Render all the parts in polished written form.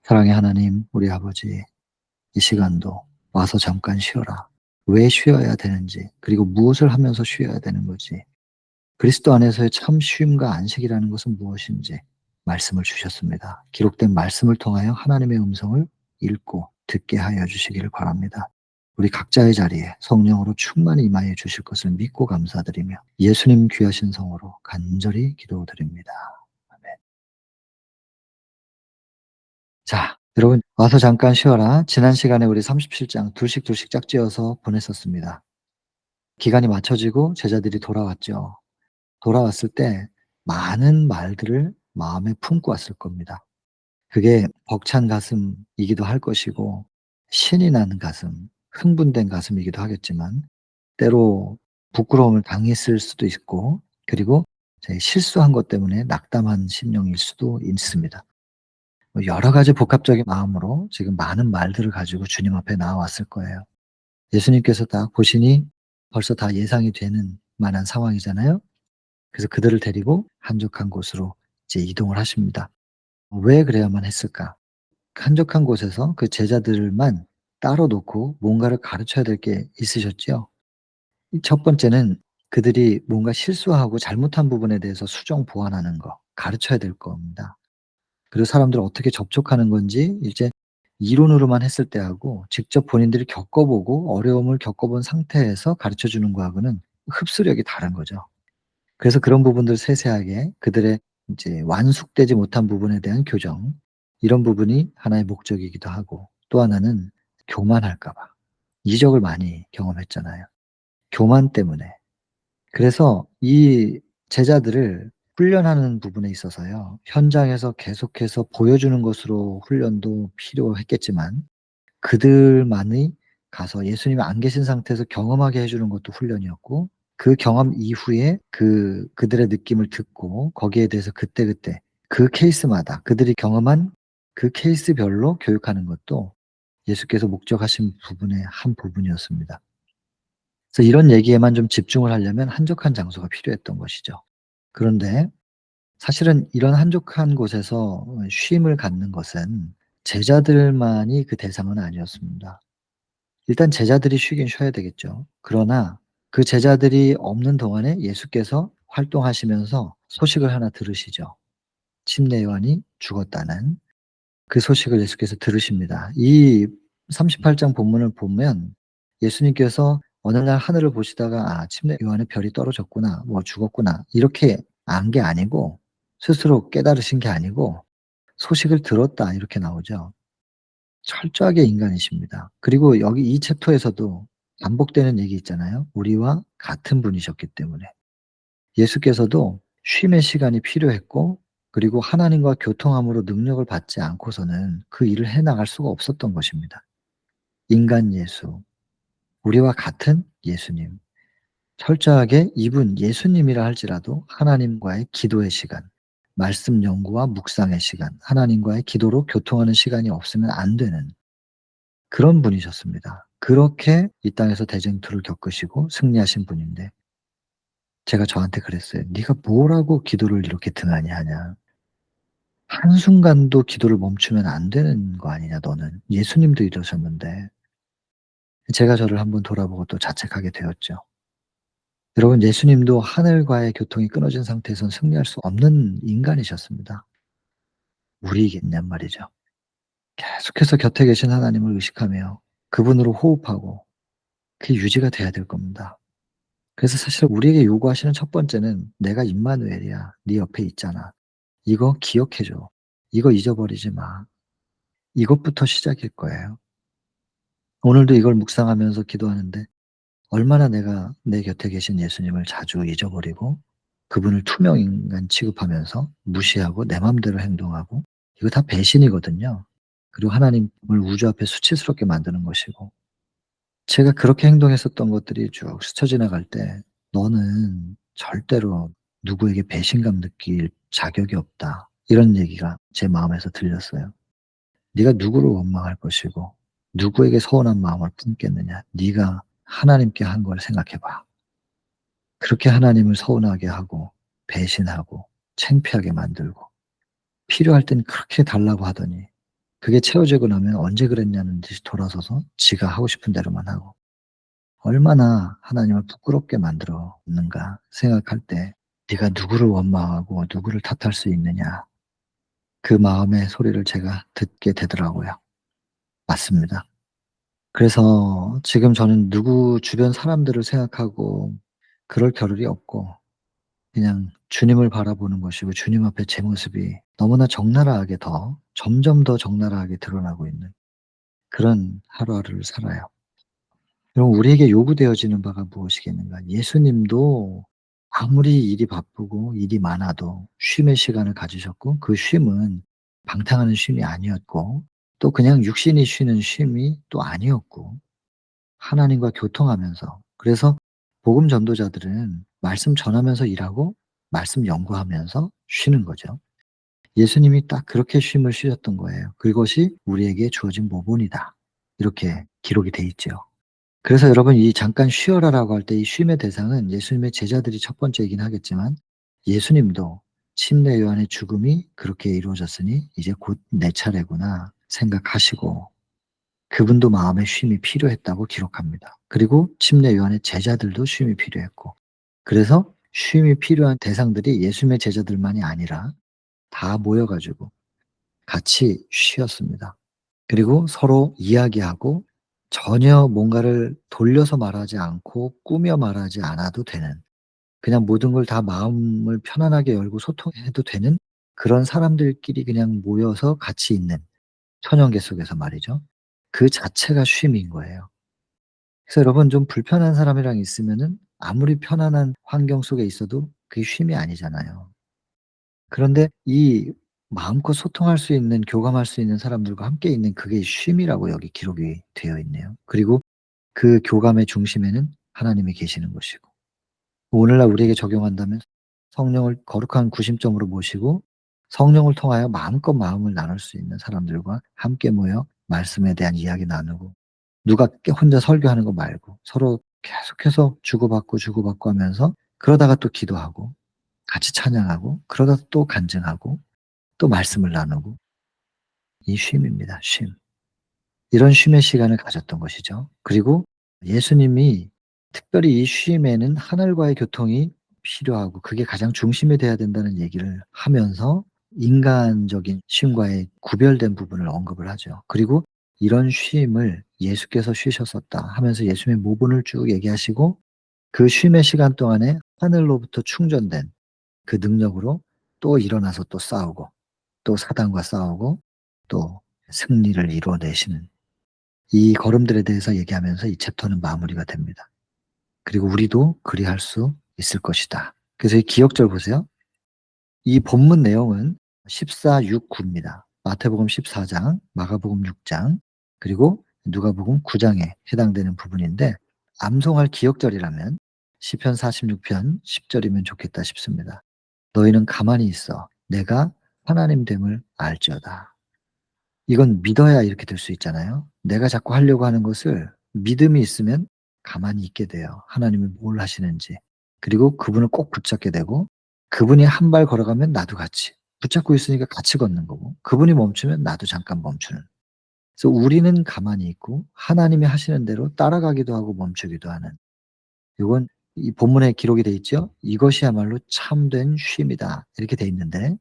사랑의 하나님, 우리 아버지, 이 시간도 와서 잠깐 쉬어라. 왜 쉬어야 되는지, 그리고 무엇을 하면서 쉬어야 되는 거지, 그리스도 안에서의 참 쉼과 안식이라는 것은 무엇인지 말씀을 주셨습니다. 기록된 말씀을 통하여 하나님의 음성을 읽고 듣게 하여 주시기를 바랍니다. 우리 각자의 자리에 성령으로 충만히 임하여 주실 것을 믿고 감사드리며 예수님 귀하신 성으로 간절히 기도드립니다. 아멘. 자, 여러분 와서 잠깐 쉬어라. 지난 시간에 우리 37장 둘씩 둘씩 짝지어서 보냈었습니다. 기간이 맞춰지고 제자들이 돌아왔죠. 돌아왔을 때 많은 말들을 마음에 품고 왔을 겁니다. 그게 벅찬 가슴이기도 할 것이고 신이 나는 가슴, 흥분된 가슴이기도 하겠지만 때로 부끄러움을 당했을 수도 있고, 그리고 실수한 것 때문에 낙담한 심령일 수도 있습니다. 여러 가지 복합적인 마음으로 지금 많은 말들을 가지고 주님 앞에 나왔을 거예요. 예수님께서 딱 보시니 벌써 다 예상이 되는 만한 상황이잖아요. 그래서 그들을 데리고 한적한 곳으로 이제 이동을 하십니다. 왜 그래야만 했을까? 한적한 곳에서 그 제자들만 따로 놓고 뭔가를 가르쳐야 될 게 있으셨죠. 이 첫 번째는 그들이 뭔가 실수하고 잘못한 부분에 대해서 수정 보완하는 거, 가르쳐야 될 겁니다. 그리고 사람들을 어떻게 접촉하는 건지 이제 이론으로만 했을 때하고 직접 본인들이 겪어보고 어려움을 겪어본 상태에서 가르쳐 주는 거하고는 흡수력이 다른 거죠. 그래서 그런 부분들 세세하게 그들의 이제 완숙되지 못한 부분에 대한 교정, 이런 부분이 하나의 목적이기도 하고, 또 하나는 교만할까 봐. 이적을 많이 경험했잖아요. 교만 때문에. 그래서 이 제자들을 훈련하는 부분에 있어서요, 현장에서 계속해서 보여주는 것으로 훈련도 필요했겠지만 그들만이 가서 예수님이 안 계신 상태에서 경험하게 해 주는 것도 훈련이었고, 그 경험 이후에 그들의 느낌을 듣고 거기에 대해서 그때그때 그 케이스마다 그들이 경험한 그 케이스별로 교육하는 것도 예수께서 목적하신 부분의 한 부분이었습니다. 그래서 이런 얘기에만 좀 집중을 하려면 한적한 장소가 필요했던 것이죠. 그런데 사실은 이런 한적한 곳에서 쉼을 갖는 것은 제자들만이 그 대상은 아니었습니다. 일단 제자들이 쉬긴 쉬어야 되겠죠. 그러나 그 제자들이 없는 동안에 예수께서 활동하시면서 소식을 하나 들으시죠. 침례 요한이 죽었다는 그 소식을 예수께서 들으십니다. 이 38장 본문을 보면 예수님께서 어느 날 하늘을 보시다가 '아, 침례 요한의 별이 떨어졌구나. 뭐 죽었구나.' 이렇게 안 게 아니고, 스스로 깨달으신 게 아니고 '소식을 들었다.' 이렇게 나오죠. 철저하게 인간이십니다. 그리고 여기 이 챕터에서도 반복되는 얘기 있잖아요. 우리와 같은 분이셨기 때문에. 예수께서도 쉼의 시간이 필요했고, 그리고 하나님과 교통함으로 능력을 받지 않고서는 그 일을 해 나갈 수가 없었던 것입니다. 인간 예수, 우리와 같은 예수님. 철저하게 이분 예수님이라 할지라도 하나님과의 기도의 시간, 말씀 연구와 묵상의 시간, 하나님과의 기도로 교통하는 시간이 없으면 안 되는 그런 분이셨습니다. 그렇게 이 땅에서 대쟁투를 겪으시고 승리하신 분인데, 제가 저한테 그랬어요. "네가 뭐라고 기도를 이렇게 등한히 하냐. 한순간도 기도를 멈추면 안 되는 거 아니냐 너는. 예수님도 이러셨는데." 제가 저를 한번 돌아보고 또 자책하게 되었죠. 여러분, 예수님도 하늘과의 교통이 끊어진 상태에선 승리할 수 없는 인간이셨습니다. 우리겠냔 말이죠. 계속해서 곁에 계신 하나님을 의식하며 그분으로 호흡하고 그게 유지가 돼야 될 겁니다. 그래서 사실 우리에게 요구하시는 첫 번째는 "내가 임마누엘이야. 네 옆에 있잖아. 이거 기억해 줘. 이거 잊어버리지 마." 이것부터 시작일 거예요. 오늘도 이걸 묵상하면서 기도하는데 얼마나 내가 내 곁에 계신 예수님을 자주 잊어버리고 그분을 투명 인간 취급하면서 무시하고 내 맘대로 행동하고, 이거 다 배신이거든요. 그리고 하나님을 우주 앞에 수치스럽게 만드는 것이고, 제가 그렇게 행동했었던 것들이 쭉 스쳐 지나갈 때 '너는 절대로 누구에게 배신감 느낄 자격이 없다.' 이런 얘기가 제 마음에서 들렸어요. '네가 누구를 원망할 것이고 누구에게 서운한 마음을 품겠느냐. 네가 하나님께 한 걸 생각해 봐.' 그렇게 하나님을 서운하게 하고 배신하고 창피하게 만들고 필요할 땐 그렇게 달라고 하더니 그게 채워지고 나면 "언제 그랬냐."는 듯이 돌아서서 지가 하고 싶은 대로만 하고, 얼마나 하나님을 부끄럽게 만들어 놓는가 생각할 때, 네가 누구를 원망하고 누구를 탓할 수 있느냐. 그 마음의 소리를 제가 듣게 되더라고요. 맞습니다. 그래서 지금 저는 누구 주변 사람들을 생각하고 그럴 겨를이 없고, 그냥 주님을 바라보는 것이고, 주님 앞에 제 모습이 너무나 적나라하게 점점 더 적나라하게 드러나고 있는 그런 하루하루를 살아요. 그럼 우리에게 요구되어지는 바가 무엇이겠는가? 예수님도 아무리 일이 바쁘고 일이 많아도 쉼의 시간을 가지셨고, 그 쉼은 방탕하는 쉼이 아니었고, 또 그냥 육신이 쉬는 쉼이 또 아니었고, 하나님과 교통하면서, 그래서 복음 전도자들은 말씀 전하면서 일하고 말씀 연구하면서 쉬는 거죠. 예수님이 딱 그렇게 쉼을 쉬셨던 거예요. 그것이 우리에게 주어진 모본이다. 이렇게 기록이 돼 있죠. 그래서 여러분, 이 "잠깐 쉬어라."라고 할 때 이 쉼의 대상은 예수님의 제자들이 첫 번째이긴 하겠지만, 예수님도 '침례 요한의 죽음이 그렇게 이루어졌으니 이제 곧 내 차례구나.' 생각하시고, 그분도 마음에 쉼이 필요했다고 기록합니다. 그리고 침례 요한의 제자들도 쉼이 필요했고, 그래서 쉼이 필요한 대상들이 예수님의 제자들만이 아니라 다 모여 가지고 같이 쉬었습니다. 그리고 서로 이야기하고, 전혀 뭔가를 돌려서 말하지 않고 꾸며 말하지 않아도 되는, 그냥 모든 걸 다 마음을 편안하게 열고 소통해도 되는 그런 사람들끼리 그냥 모여서 같이 있는, 천연계 속에서 말이죠. 그 자체가 쉼인 거예요. 그래서 여러분, 좀 불편한 사람이랑 있으면은 아무리 편안한 환경 속에 있어도 그게 쉼이 아니잖아요. 그런데 이 마음껏 소통할 수 있는, 교감할 수 있는 사람들과 함께 있는, 그게 쉼이라고 여기 기록이 되어 있네요. 그리고 그 교감의 중심에는 하나님이 계시는 것이고, 오늘날 우리에게 적용한다면 성령을 거룩한 구심점으로 모시고 성령을 통하여 마음껏 마음을 나눌 수 있는 사람들과 함께 모여 말씀에 대한 이야기 나누고, 누가 혼자 설교하는 거 말고 서로 계속해서 주고받고 하면서, 그러다가 또 기도하고 같이 찬양하고, 그러다 또 간증하고 또 말씀을 나누고, 이 쉼입니다, 쉼. 이런 쉼의 시간을 가졌던 것이죠. 그리고 예수님이 특별히 이 쉼에는 하늘과의 교통이 필요하고 그게 가장 중심이 돼야 된다는 얘기를 하면서 인간적인 쉼과의 구별된 부분을 언급을 하죠. 그리고 이런 쉼을 예수께서 쉬셨었다 하면서 예수님의 모본을 쭉 얘기하시고, 그 쉼의 시간 동안에 하늘로부터 충전된 그 능력으로 또 일어나서 또 싸우고, 또 사단과 싸우고, 또 승리를 이루어내시는 이 걸음들에 대해서 얘기하면서 이 챕터는 마무리가 됩니다. 그리고 우리도 그리할 수 있을 것이다. 그래서 이 기억절 보세요. 이 본문 내용은 14, 6, 9 입니다. 마태복음 14장, 마가복음 6장, 그리고 누가복음 9장에 해당되는 부분인데, 암송할 기억절이라면 시편 46편 10절이면 좋겠다 싶습니다. "너희는 가만히 있어 내가 하나님 됨을 알지어다." 이건 믿어야 이렇게 될 수 있잖아요. 내가 자꾸 하려고 하는 것을 믿음이 있으면 가만히 있게 돼요. 하나님이 뭘 하시는지. 그리고 그분을 꼭 붙잡게 되고, 그분이 한 발 걸어가면 나도 같이 붙잡고 있으니까 같이 걷는 거고, 그분이 멈추면 나도 잠깐 멈추는. 그래서 우리는 가만히 있고 하나님이 하시는 대로 따라가기도 하고 멈추기도 하는, 요건 이 본문에 기록이 돼 있죠. "이것이야말로 참된 쉼이다." 이렇게 돼 있는데,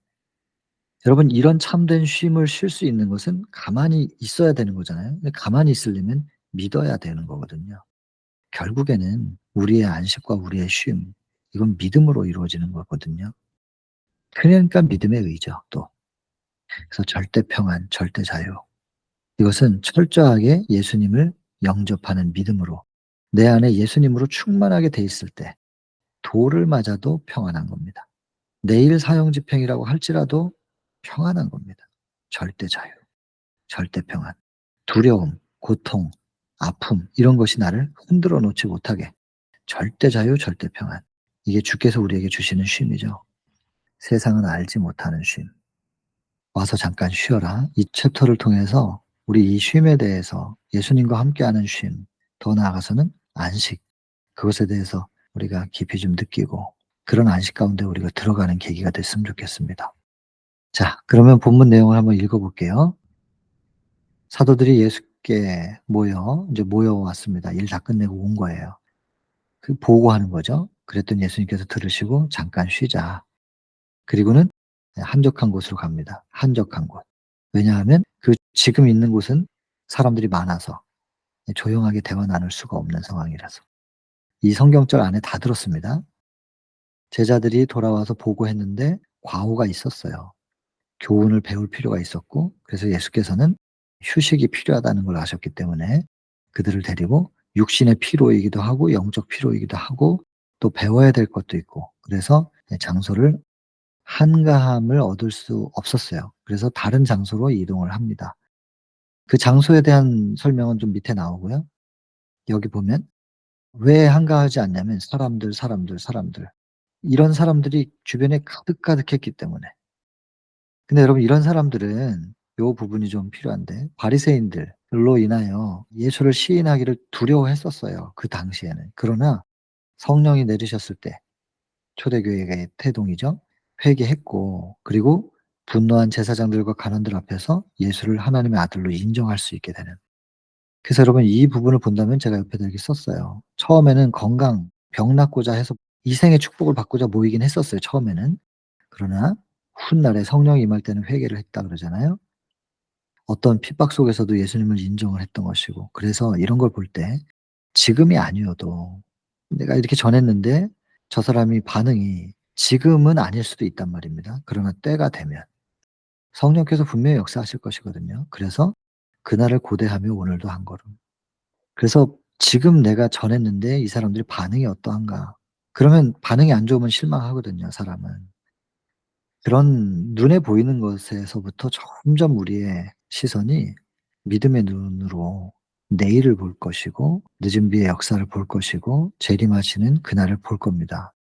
여러분, 이런 참된 쉼을 쉴 수 있는 것은 가만히 있어야 되는 거잖아요. 근데 가만히 있으려면 믿어야 되는 거거든요. 결국에는 우리의 안식과 우리의 쉼, 이건 믿음으로 이루어지는 거거든요. 그러니까 믿음의 의죠 또. 그래서 절대 평안, 절대 자유. 이것은 철저하게 예수님을 영접하는 믿음으로, 내 안에 예수님으로 충만하게 돼 있을 때 돌을 맞아도 평안한 겁니다. 내일 사형 집행이라고 할지라도 평안한 겁니다. 절대 자유, 절대 평안. 두려움, 고통, 아픔, 이런 것이 나를 흔들어 놓지 못하게, 절대 자유, 절대 평안. 이게 주께서 우리에게 주시는 쉼이죠. 세상은 알지 못하는 쉼. "와서 잠깐 쉬어라." 이 챕터를 통해서 우리 이 쉼에 대해서, 예수님과 함께하는 쉼, 더 나아가서는 안식, 그것에 대해서 우리가 깊이 좀 느끼고, 그런 안식 가운데 우리가 들어가는 계기가 됐으면 좋겠습니다. 자, 그러면 본문 내용을 한번 읽어 볼게요. 사도들이 예수께 인제 모여왔습니다. 일 다 끝내고 온 거예요. 그 보고하는 거죠. 그랬더니 예수님께서 들으시고 "잠깐 쉬자." 그리고는 한적한 곳으로 갑니다. 한적한 곳. 왜냐하면 그 지금 있는 곳은 사람들이 많아서 조용하게 대화 나눌 수가 없는 상황이라서. 이 성경절 안에 다 들었습니다. 제자들이 돌아와서 보고했는데 과오가 있었어요. 교훈을 배울 필요가 있었고, 그래서 예수께서는 휴식이 필요하다는 걸 아셨기 때문에 그들을 데리고, 육신의 피로이기도 하고 영적 피로이기도 하고 또 배워야 될 것도 있고, 그래서 장소를 한가함을 얻을 수 없었어요. 그래서 다른 장소로 이동을 합니다. 그 장소에 대한 설명은 좀 밑에 나오고요. 여기 보면 왜 한가하지 않냐면 사람들, 사람들, 사람들. 이런 사람들이 주변에 가득가득했기 때문에. 근데 여러분, 이런 사람들은 요 부분이 좀 필요한데, 바리새인들로 인하여 예수를 시인하기를 두려워했었어요, 그 당시에는. 그러나 성령이 내리셨을 때 초대교회의 태동이죠. 회개했고, 그리고 분노한 제사장들과 간원들 앞에서 예수를 하나님의 아들로 인정할 수 있게 되는. 그래서 여러분, 이 부분을 본다면 제가 옆에다 이렇게 썼어요. 처음에는 건강, 병 낫고자 해서 이생의 축복을 받고자 모이긴 했었어요, 처음에는. 그러나 훗날에 성령이 임할 때는 회개를 했다 그러잖아요. 어떤 핍박 속에서도 예수님을 인정을 했던 것이고, 그래서 이런 걸 볼 때 지금이 아니어도 내가 이렇게 전했는데 저 사람이 반응이 지금은 아닐 수도 있단 말입니다. 그러나 때가 되면 성령께서 분명히 역사하실 것이거든요. 그래서 그날을 고대하며 오늘도 한 걸음. 그래서 지금 내가 전했는데 이 사람들이 반응이 어떠한가. 그러면 반응이 안 좋으면 실망하거든요, 사람은. 그런 눈에 보이는 것에서부터 점점 우리의 시선이 믿음의 눈으로 내일을 볼 것이고, 늦은 비의 역사를 볼 것이고, 재림하시는 그날을 볼 겁니다.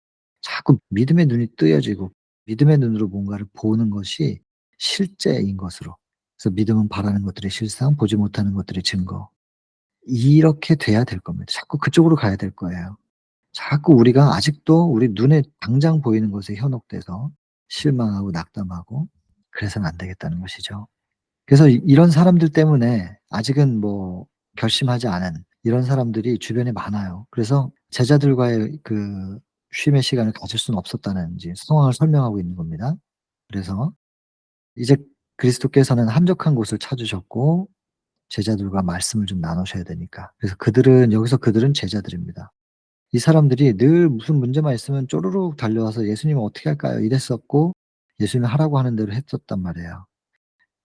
자꾸 믿음의 눈이 뜨여지고 믿음의 눈으로 뭔가를 보는 것이 실제인 것으로. 그래서 믿음은 바라는 것들의 실상, 보지 못하는 것들의 증거. 이렇게 돼야 될 겁니다. 자꾸 그쪽으로 가야 될 거예요. 자꾸 우리가 아직도 우리 눈에 당장 보이는 것에 현혹돼서 실망하고 낙담하고 그래서는 안 되겠다는 것이죠. 그래서 이런 사람들 때문에 아직은 결심하지 않은 이런 사람들이 주변에 많아요. 그래서 제자들과의 그 쉼의 시간을 가질 수는 없었다는 이제 상황을 설명하고 있는 겁니다. 그래서 이제 그리스도께서는 한적한 곳을 찾으셨고 제자들과 말씀을 좀 나누셔야 되니까. 그래서 그들은 제자들입니다. 이 사람들이 늘 무슨 문제만 있으면 쪼르륵 달려와서 "예수님 어떻게 할까요?" 이랬었고, 예수님이 하라고 하는 대로 했었단 말이에요.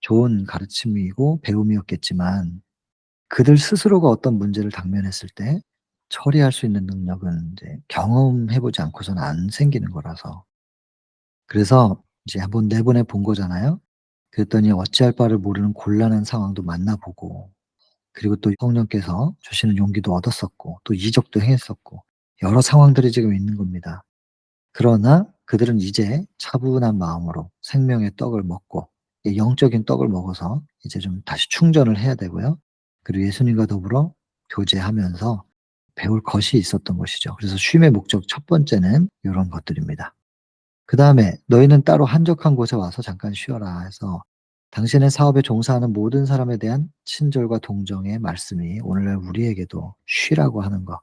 좋은 가르침이고 배움이었겠지만 그들 스스로가 어떤 문제를 당면했을 때 처리할 수 있는 능력은 이제 경험해 보지 않고서는 안 생기는 거라서. 그래서 이제 한번 내보내 본 거잖아요. 그랬더니 어찌할 바를 모르는 곤란한 상황도 만나 보고, 그리고 또 성령께서 주시는 용기도 얻었었고 또 이적도 행했었고 여러 상황들이 지금 있는 겁니다. 그러나 그들은 이제 차분한 마음으로 생명의 떡을 먹고, 이 영적인 떡을 먹어서 이제 좀 다시 충전을 해야 되고요. 그리고 예수님과 더불어 교제하면서 배울 것이 있었던 것이죠. 그래서 쉼의 목적 첫 번째는 요런 것들입니다. 그다음에 "너희는 따로 한적한 곳에 와서 잠깐 쉬어라." 해서 당신의 사업에 종사하는 모든 사람에 대한 친절과 동정의 말씀이 오늘날 우리에게도 쉬라고 하는 거.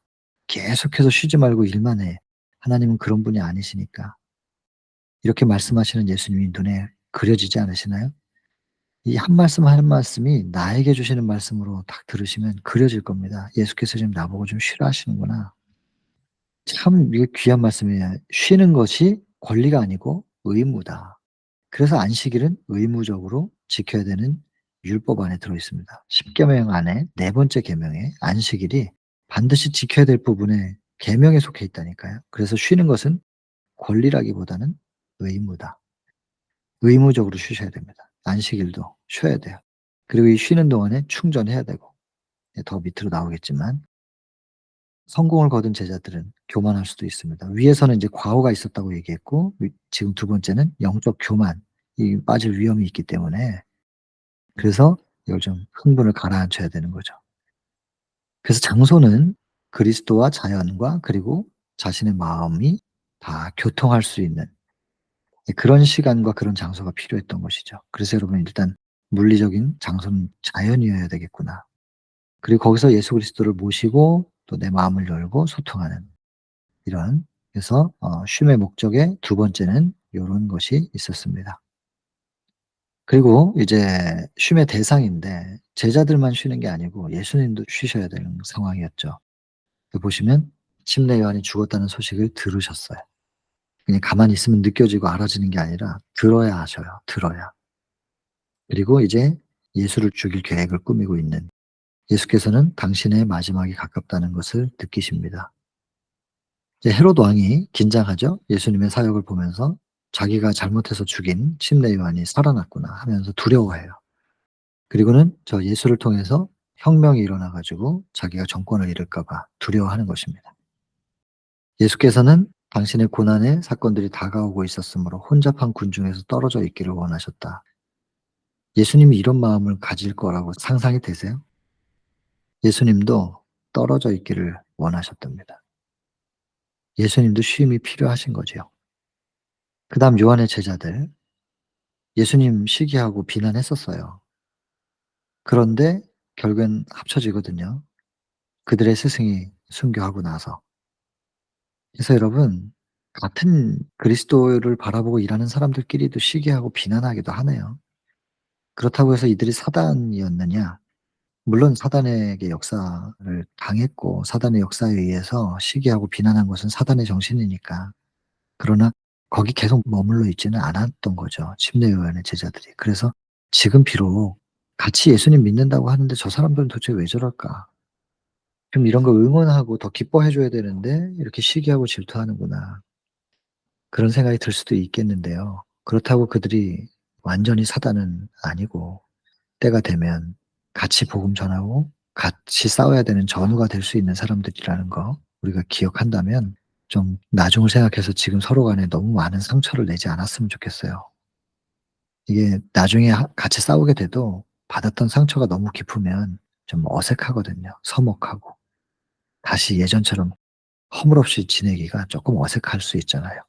계속해서 쉬지 말고 일만 해. 하나님은 그런 분이 아니시니까. 이렇게 말씀하시는 예수님이 눈에 그려지지 않으시나요? 이 한 말씀 한 말씀이 나에게 주시는 말씀으로 딱 들으시면 그려질 겁니다. '예수께서 지금 나보고 좀 쉬라 하시는구나.' 참 이게 귀한 말씀이에요. 쉬는 것이 권리가 아니고 의무다. 그래서 안식일은 의무적으로 지켜야 되는 율법 안에 들어 있습니다. 10 계명 안에 네 번째 계명에 안식일이 반드시 지켜야 될 부분에 계명에 속해 있다니까요. 그래서 쉬는 것은 권리라기보다는 의무다. 의무적으로 쉬셔야 됩니다. 안식일도 쉬어야 돼요. 그리고 이 쉬는 동안에 충전해야 되고, 더 밑으로 나오겠지만 성공을 거둔 제자들은 교만할 수도 있습니다. 위에서는 이제 과오가 있었다고 얘기했고, 지금 두 번째는 영적 교만이 빠질 위험이 있기 때문에, 그래서 이걸 좀 흥분을 가라앉혀야 되는 거죠. 그래서 장소는 그리스도와 자연과 그리고 자신의 마음이 다 교통할 수 있는 그런 시간과 그런 장소가 필요했던 것이죠. 그래서 여러분, 일단 물리적인 장소는 자연이어야 되겠구나. 그리고 거기서 예수 그리스도를 모시고 또 내 마음을 열고 소통하는 이런, 그래서 쉼의 목적의 두 번째는 요런 것이 있었습니다. 그리고 이제 쉼의 대상인데 제자들만 쉬는 게 아니고 예수님도 쉬셔야 되는 상황이었죠. 그 보시면 침례 요한이 죽었다는 소식을 들으셨어요. 그냥 가만히 있으면 느껴지고 알아지는 게 아니라 들어야 하셔요. 들어야. 그리고 이제 예수를 죽일 계획을 꾸미고 있는, 예수께서는 당신의 마지막이 가깝다는 것을 느끼십니다. 이제 헤롯 왕이 긴장하죠. 예수님의 사역을 보면서 자기가 잘못해서 죽인 침례 요한이 살아났구나 하면서 두려워해요. 그리고는 저 예수를 통해서 혁명이 일어나 가지고 자기가 정권을 잃을까 봐 두려워하는 것입니다. 예수께서는 당신의 고난의 사건들이 다가오고 있었으므로 혼잡한 군중에서 떨어져 있기를 원하셨다. 예수님이 이런 마음을 가질 거라고 상상이 되세요? 예수님도 떨어져 있기를 원하셨답니다. 예수님도 쉼이 필요하신 거지요. 그다음 요한의 제자들, 예수님 시기하고 비난했었어요. 그런데 결국엔 합쳐지거든요. 그들의 스승이 순교하고 나서. 그래서 여러분, 같은 그리스도를 바라보고 일하는 사람들끼리도 시기하고 비난하기도 하네요. 그렇다고 해서 이들이 사단이었느냐? 물론 사단에게 역사를 당했고 사단의 역사에 의해서 시기하고 비난한 것은 사단의 정신이니까. 그러나 거기 계속 머물러 있지는 않았던 거죠, 침례 요한의 제자들이. 그래서 지금 비록 같이 예수님 믿는다고 하는데 '저 사람들은 도대체 왜 저럴까? 좀 이런 거 응원하고 더 기뻐해 줘야 되는데 이렇게 시기하고 질투하는구나.' 그런 생각이 들 수도 있겠는데요. 그렇다고 그들이 완전히 사단은 아니고 때가 되면 같이 복음 전하고 같이 싸워야 되는 전우가 될 수 있는 사람들이라는 거 우리가 기억한다면 좀 나중을 생각해서 지금 서로 간에 너무 많은 상처를 내지 않았으면 좋겠어요. 이게 나중에 같이 싸우게 돼도 받았던 상처가 너무 깊으면 좀 어색하거든요. 서먹하고. 다시 예전처럼 허물없이 지내기가 쪼끔 어색할 수 있잖아요.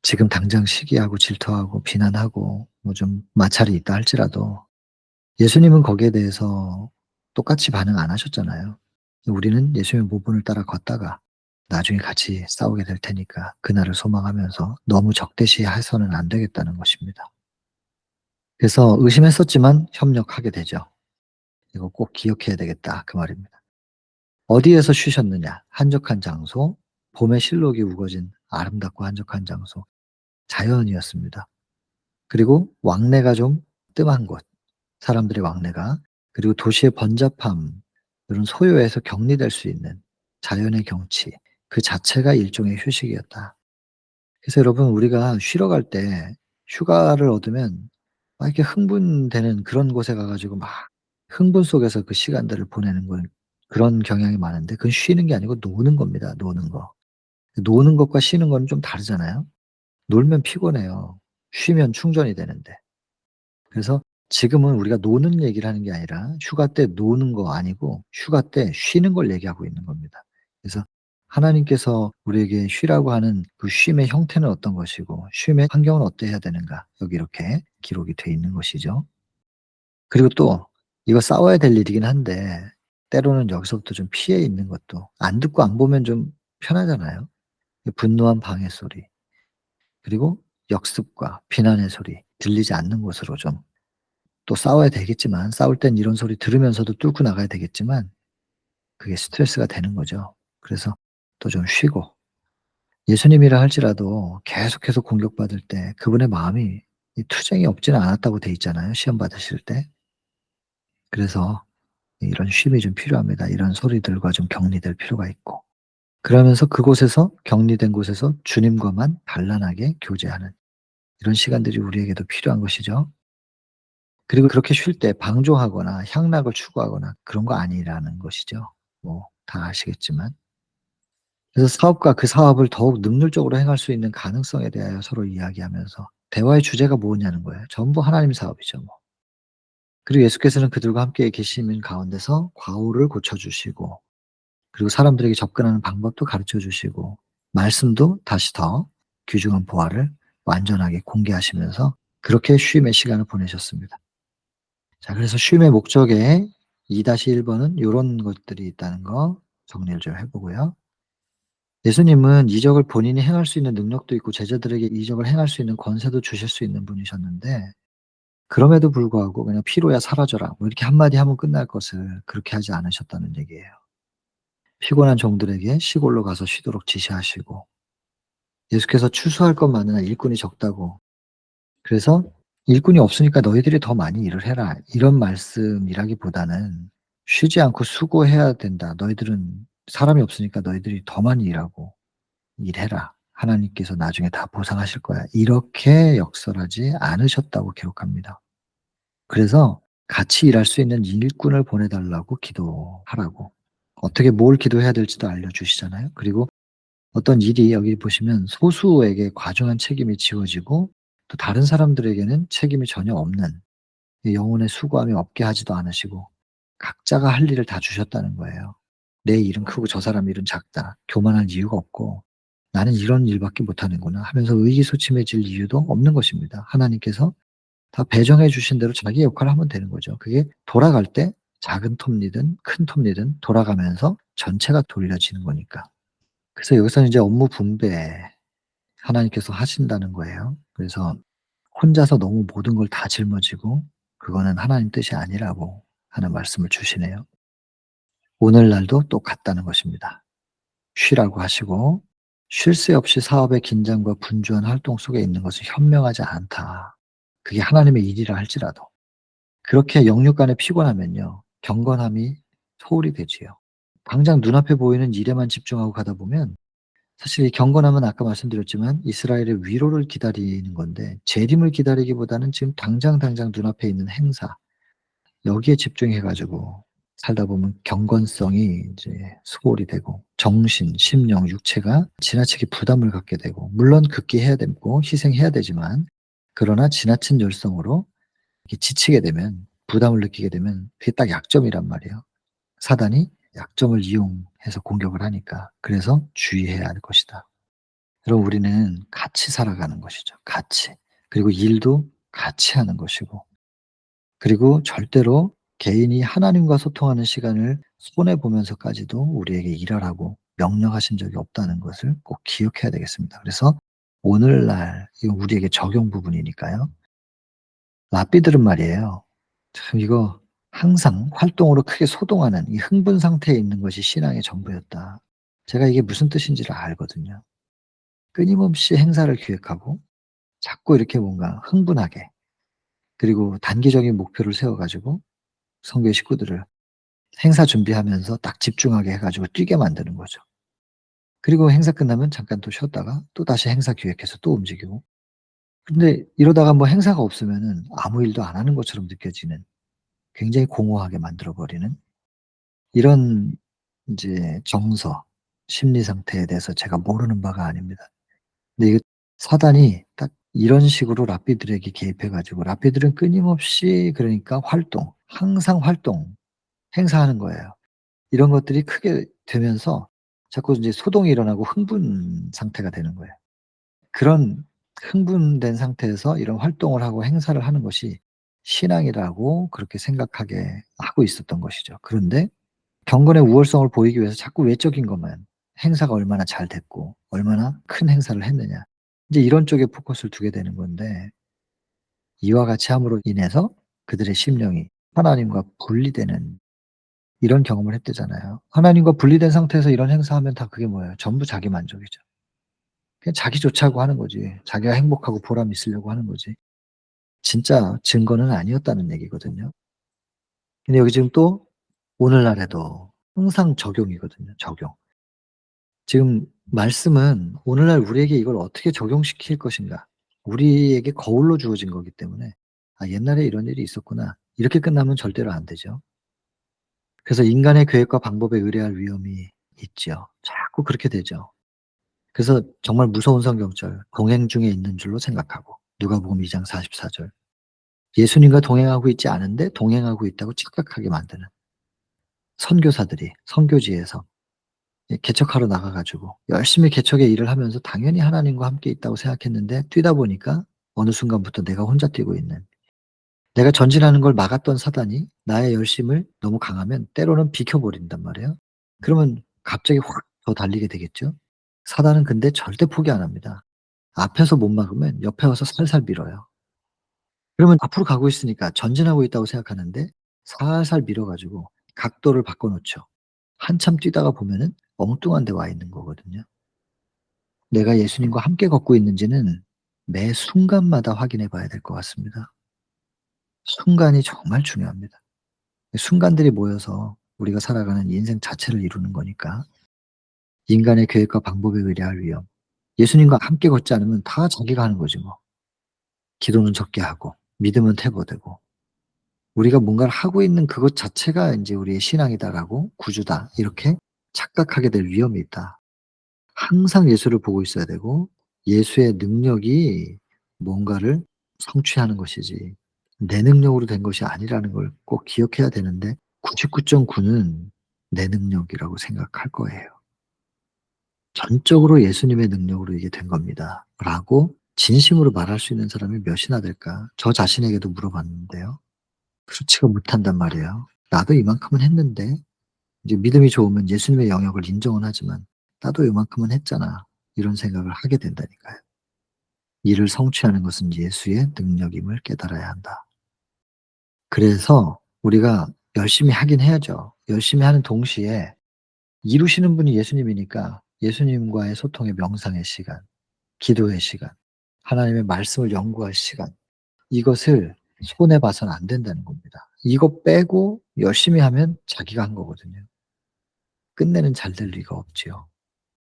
지금 당장 시기하고 질투하고 비난하고 뭐 좀 마찰이 있다 할지라도 예수님은 거기에 대해서 똑같이 반응 안 하셨잖아요. 우리는 예수님의 모분을 따라 걷다가 나중에 같이 싸우게 될 테니까 그날을 소망하면서 너무 적대시해서는 안 되겠다는 것입니다. 그래서 의심했었지만 협력하게 되죠. 이거 꼭 기억해야 되겠다 그 말입니다. 어디에서 쉬셨느냐? 한적한 장소, 봄의 실록이 우거진 아름답고 한적한 장소, 자연이었습니다. 그리고 왕래가 좀 뜸한 곳, 사람들의 왕래가, 그리고 도시의 번잡함, 이런 소요에서 격리될 수 있는 자연의 경치, 그 자체가 일종의 휴식이었다. 그래서 여러분, 우리가 쉬러 갈 때 휴가를 얻으면 막 이렇게 흥분되는 그런 곳에 가 가지고 막 흥분 속에서 그 시간들을 보내는 건, 그런 경향이 많은데 그건 쉬는 게 아니고 노는 겁니다, 노는 거. 노는 것과 쉬는 거는 좀 다르잖아요. 놀면 피곤해요. 쉬면 충전이 되는데. 그래서 지금은 우리가 노는 얘기를 하는 게 아니라 휴가 때 노는 거 아니고 휴가 때 쉬는 걸 얘기하고 있는 겁니다. 그래서 하나님께서 우리에게 쉬라고 하는 그 쉼의 형태는 어떤 것이고 쉼의 환경은 어때야 되는가, 여기 이렇게 기록이 돼 있는 것이죠. 그리고 또 이거 싸워야 될 일이긴 한데 때로는 여기서부터 좀 피해 있는 것도, 안 듣고 안 보면 좀 편하잖아요. 분노한 방해 소리, 그리고 역습과 비난의 소리 들리지 않는 곳으로 좀, 또 싸워야 되겠지만 싸울 땐 이런 소리 들으면서도 뚫고 나가야 되겠지만 그게 스트레스가 되는 거죠. 그래서 또 좀 쉬고, 예수님이라 할지라도 계속해서 공격받을 때 그분의 마음이 이 투정이 없지는 않았다고 돼 있잖아요, 시험 받으실 때. 그래서 이런 쉼이 좀 필요합니다. 이런 소리들과 좀 격리될 필요가 있고. 그러면서 그곳에서, 격리된 곳에서 주님과만 단란하게 교제하는 이런 시간들이 우리에게도 필요한 것이죠. 그리고 그렇게 쉴 때 방종하거나 향락을 추구하거나 그런 거 아니라는 것이죠. 뭐 다 아시겠지만. 그래서 사업가 그 사업을 더욱 능률적으로 행할 수 있는 가능성에 대하여 서로 이야기하면서 대화의 주제가 뭐냐는 거예요. 전부 하나님 사업이죠 뭐. 그리고 예수께서는 그들과 함께 계시는 가운데서 과오를 고쳐 주시고, 그리고 사람들에게 접근하는 방법도 가르쳐 주시고, 말씀도 다시 더 귀중한 보화를 완전하게 공개하시면서 그렇게 쉼의 시간을 보내셨습니다. 자, 그래서 쉼의 목적에 2-1 번은 요런 것들이 있다는 거 정리를 좀 해 보고요. 예수님은 이적을 본인이 행할 수 있는 능력도 있고 제자들에게 이적을 행할 수 있는 권세도 주실 수 있는 분이셨는데, 그럼에도 불구하고 그냥 "피로야 사라져라." 뭐 이렇게 한마디 하면 끝날 것을 그렇게 하지 않으셨다는 얘기예요. 피곤한 종들에게 시골로 가서 쉬도록 지시하시고, 예수께서 추수할 것 많으나 일꾼이 적다고, 그래서 "일꾼이 없으니까 너희들이 더 많이 일을 해라." 이런 말씀이라기보다는 "쉬지 않고 수고해야 된다. 너희들은 사람이 없으니까 너희들이 더 많이 일하고 일해라. 하나님께서 나중에 다 보상하실 거야." 이렇게 역설하지 않으셨다고 기록합니다. 그래서 같이 일할 수 있는 일꾼을 보내 달라고 기도하라고. 어떻게 뭘 기도해야 될지도 알려주시잖아요. 그리고 어떤 일이 여기 보시면 소수에게 과중한 책임이 지워지고 또 다른 사람들에게는 책임이 전혀 없는, 이 영혼의 수고함이 없게 하지도 않으시고 각자가 할 일을 다 주셨다는 거예요. 내 일은 크고 저 사람 일은 작다. 교만할 이유가 없고 '나는 이런 일밖에 못하는구나.' 하면서 의기소침해질 이유도 없는 것입니다. 하나님께서 다 배정해 주신 대로 자기 역할을 하면 되는 거죠. 그게 돌아갈 때 작은 톱니든 큰 톱니든 돌아가면서 전체가 돌려지는 거니까. 그래서 여기서는 이제 업무 분배 하나님께서 하신다는 거예요. 그래서 혼자서 너무 모든 걸 다 짊어지고 그거는 하나님 뜻이 아니라고 하는 말씀을 주시네요. 오늘날도 똑같다는 것입니다. 쉬라고 하시고 쉴 새 없이 사업의 긴장과 분주한 활동 속에 있는 것은 현명하지 않다. 그게 하나님의 일이라 할지라도. 그렇게 영육 간에 피곤하면요, 경건함이 소홀히 되지요. 당장 눈앞에 보이는 일에만 집중하고 가다 보면, 사실 이 경건함은 아까 말씀드렸지만 이스라엘의 위로를 기다리는 건데 재림을 기다리기보다는 지금 당장 눈앞에 있는 행사, 여기에 집중해 가지고 살다 보면 경건성이 이제 소홀히 되고 정신, 심령, 육체가 지나치게 부담을 갖게 되고, 물론 극기해야 되고 희생해야 되지만, 그러나 지나친 열성으로 이렇게 지치게 되면, 부담을 느끼게 되면 그게 딱 약점이란 말이에요. 사단이 약점을 이용해서 공격을 하니까. 그래서 주의해야 할 것이다. 그럼 우리는 같이 살아가는 것이죠. 같이. 그리고 일도 같이 하는 것이고, 그리고 절대로 개인이 하나님과 소통하는 시간을 손해 보면서까지도 우리에게 일하라고 명령하신 적이 없다는 것을 꼭 기억해야 되겠습니다. 그래서 오늘날 이거 우리에게 적용 부분이니까요. 랍비들은 말이에요, 참 이거 항상 활동으로 크게 소동하는 이 흥분 상태에 있는 것이 신앙의 전부였다. 제가 이게 무슨 뜻인지를 알거든요. 끊임없이 행사를 기획하고 자꾸 이렇게 뭔가 흥분하게, 그리고 단기적인 목표를 세워 가지고 성교의 식구들을 행사 준비하면서 딱 집중하게 해 가지고 뛰게 만드는 거죠. 그리고 행사 끝나면 잠깐 또 쉬었다가 또다시 행사 기획해서 또 움직이고. 근데 이러다가 뭐 행사가 없으면은 아무 일도 안 하는 것처럼 느껴지는, 굉장히 공허하게 만들어 버리는 이런 인제 정서, 심리 상태에 대해서 제가 모르는 바가 아닙니다. 근데 이게 사단이 딱 이런 식으로 랍비들에게 개입해 가지고 랍비들은 끊임없이 그러니까 활동, 항상 활동, 행사하는 거예요. 이런 것들이 크게 되면서 자꾸 인제 소동이 일어나고 흥분 상태가 되는 거예요. 그런 흥분된 상태에서 이런 활동을 하고 행사를 하는 것이 신앙이라고 그렇게 생각하게 하고 있었던 것이죠. 그런데 경건의 우월성을 보이기 위해서 자꾸 외적인 것만, 행사가 얼마나 잘 됐고 얼마나 큰 행사를 했느냐, 이제 이런 쪽에 포커스를 두게 되는 건데, 이와 같이 함으로 인해서 그들의 심령이 하나님과 분리되는 이런 경험을 했대잖아요. 하나님과 분리된 상태에서 이런 행사하면 다 그게 뭐예요? 전부 자기 만족이죠. 그냥 자기 좋자고 하는 거지. 자기가 행복하고 보람 있으려고 하는 거지. 진짜 증거는 아니었다는 얘기거든요. 근데 여기 지금 또 오늘날에도 항상 적용이거든요, 적용. 지금 말씀은 오늘날 우리에게 이걸 어떻게 적용시킬 것인가. 우리에게 거울로 주어진 거기 때문에 '아 옛날에 이런 일이 있었구나.' 이렇게 끝나면 절대로 안 되죠. 그래서 인간의 계획과 방법에 의뢰할 위험이 있죠. 자꾸 그렇게 되죠. 그래서 정말 무서운 성경절, 동행 중에 있는 줄로 생각하고 누가복음 2장 44 절. 예수님과 동행하고 있지 않은데 동행하고 있다고 착각하게 만드는 선교사들이 선교지에서 개척하러 나가 가지고 열심히 개척의 일을 하면서 당연히 하나님과 함께 있다고 생각했는데 뛰다 보니까 어느 순간부터 내가 혼자 뛰고 있는, 내가 전진하는 걸 막았던 사단이 나의 열심을 너무 강하면 때로는 비켜 버린단 말이에요. 그러면 갑자기 확 더 달리게 되겠죠. 사단은 근데 절대 포기 안 합니다. 앞에서 못 막으면 옆에 와서 살살 밀어요. 그러면 앞으로 가고 있으니까 전진하고 있다고 생각하는데 살살 밀어 가지고 각도를 바꿔 놓죠. 한참 뛰다가 보면은 엉뚱한 데 와 있는 거거든요. 내가 예수님과 함께 걷고 있는지는 매 순간마다 확인해 봐야 될 것 같습니다. 순간이 정말 중요합니다. 순간들이 모여서 우리가 살아가는 인생 자체를 이루는 거니까. 인간의 계획과 방법에 의뢰할 위험. 예수님과 함께 걷지 않으면 다 자기가 하는 거지 뭐. 기도는 적게 하고 믿음은 퇴보되고 우리가 뭔가를 하고 있는 그것 자체가 인제 '우리의 신앙이다.'라고 '구주다.' 이렇게 착각하게 될 위험이 있다. 항상 예수를 보고 있어야 되고 예수의 능력이 뭔가를 성취하는 것이지 내 능력으로 된 것이 아니라는 걸 꼭 기억해야 되는데 99.9는 내 능력이라고 생각할 거예요. '전적으로 예수님의 능력으로 이게 된 겁니다.'라고 진심으로 말할 수 있는 사람이 몇이나 될까? 저 자신에게도 물어봤는데요. 그렇지가 못한단 말이에요. 나도 이만큼은 했는데 이제 믿음이 좋으면 예수님의 영역을 인정은 하지만 '나도 요만큼은 했잖아.' 이런 생각을 하게 된다니까요. 이를 성취하는 것은 예수의 능력임을 깨달아야 한다. 그래서 우리가 열심히 하긴 해야죠. 열심히 하는 동시에 이루시는 분이 예수님이니까 예수님과의 소통의 명상의 시간, 기도의 시간, 하나님의 말씀을 연구할 시간 이것을 손해 봐서는 안 된다는 겁니다. 이거 빼고 열심히 하면 자기가 한 거거든요. 끝내는 잘 될 리가 없지요.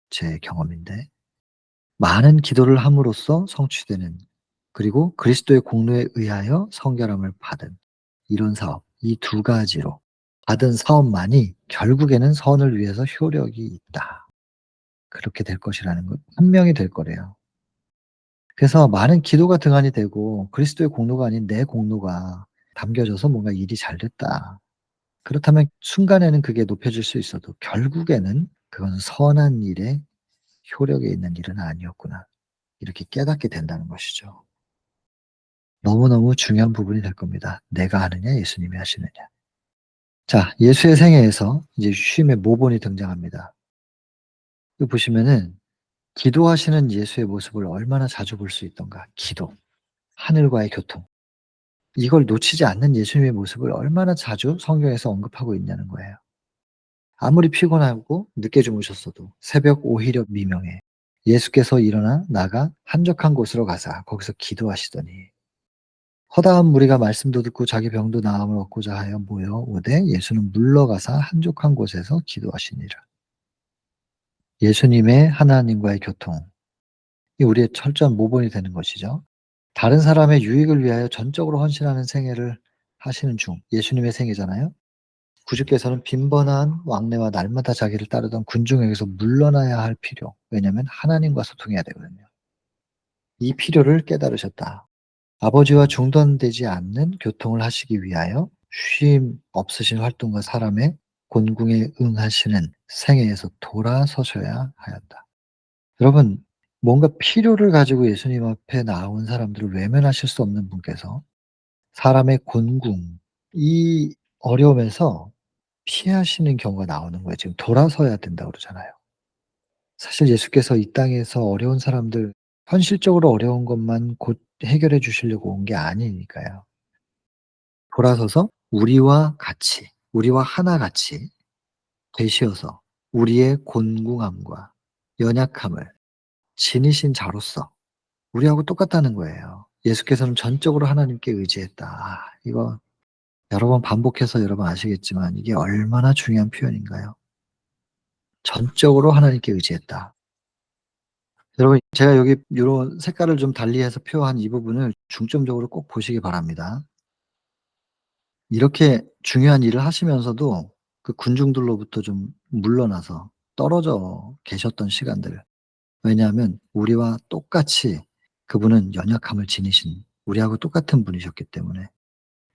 제 경험인데. 많은 기도를 함으로써 성취되는 그리고 그리스도의 공로에 의하여 성결함을 받은 이런 사업 이 두 가지로 받은 사업만이 결국에는 선을 위해서 효력이 있다. 그렇게 될 것이라는 것 분명히 될 거래요. 그래서 많은 기도가 등한이 되고 그리스도의 공로가 아닌 내 공로가 담겨져서 뭔가 일이 잘 됐다. 그렇다면 순간에는 그게 높여질 수 있어도 결국에는 그건 '선한 일에 효력에 있는 일은 아니었구나.' 이렇게 깨닫게 된다는 것이죠. 너무너무 중요한 부분이 될 겁니다. 내가 하느냐 예수님이 하시느냐. 자 예수의 생애에서 이제 쉼의 모본이 등장합니다. 그 보시면은 기도하시는 예수의 모습을 얼마나 자주 볼 수 있던가. 기도, 하늘과의 교통. 이걸 놓치지 않는 예수님의 모습을 얼마나 자주 성경에서 언급하고 있냐는 거예요. 아무리 피곤하고 늦게 주무셨어도 새벽 오히려 미명에 예수께서 일어나 나가 한적한 곳으로 가사 거기서 기도하시더니 허다한 무리가 말씀도 듣고 자기 병도 나음을 얻고자 하여 모여 오되 예수는 물러가사 한적한 곳에서 기도하시니라. 예수님의 하나님과의 교통 이 우리의 철저한 모본이 되는 것이죠. 다른 사람의 유익을 위하여 전적으로 헌신하는 생애를 하시는 중 예수님의 생애잖아요. 구주께서는 빈번한 왕래와 날마다 자기를 따르던 군중에게서 물러나야 할 필요. 왜냐하면 하나님과 소통해야 되거든요. 이 필요를 깨달으셨다. 아버지와 중단되지 않는 교통을 하시기 위하여 쉼 없으신 활동과 사람의 곤궁에 응하시는 생애에서 돌아서셔야 하였다. 여러분 뭔가 필요를 가지고 예수님 앞에 나온 사람들을 외면하실 수 없는 분께서 사람의 곤궁 이 어려움에서 피하시는 경우가 나오는 거예요. 지금 돌아서야 된다고 그러잖아요. 사실 예수께서 이 땅에서 어려운 사람들 현실적으로 어려운 것만 곧 해결해 주시려고 온 게 아니니까요. 돌아서서 우리와 같이 우리와 하나같이 되시어서 우리의 곤궁함과 연약함을 지니신 자로서 우리하고 똑같다는 거예요. 예수께서는 전적으로 하나님께 의지했다. 이거 여러 번 반복해서 여러분 아시겠지만 이게 얼마나 중요한 표현인가요? 전적으로 하나님께 의지했다. 여러분 제가 여기 요런 색깔을 좀 달리해서 표한 이 부분을 중점적으로 꼭 보시기 바랍니다. 이렇게 중요한 일을 하시면서도 그 군중들로부터 좀 물러나서 떨어져 계셨던 시간들. 왜냐하면 우리와 똑같이 그분은 연약함을 지니신 우리하고 똑같은 분이셨기 때문에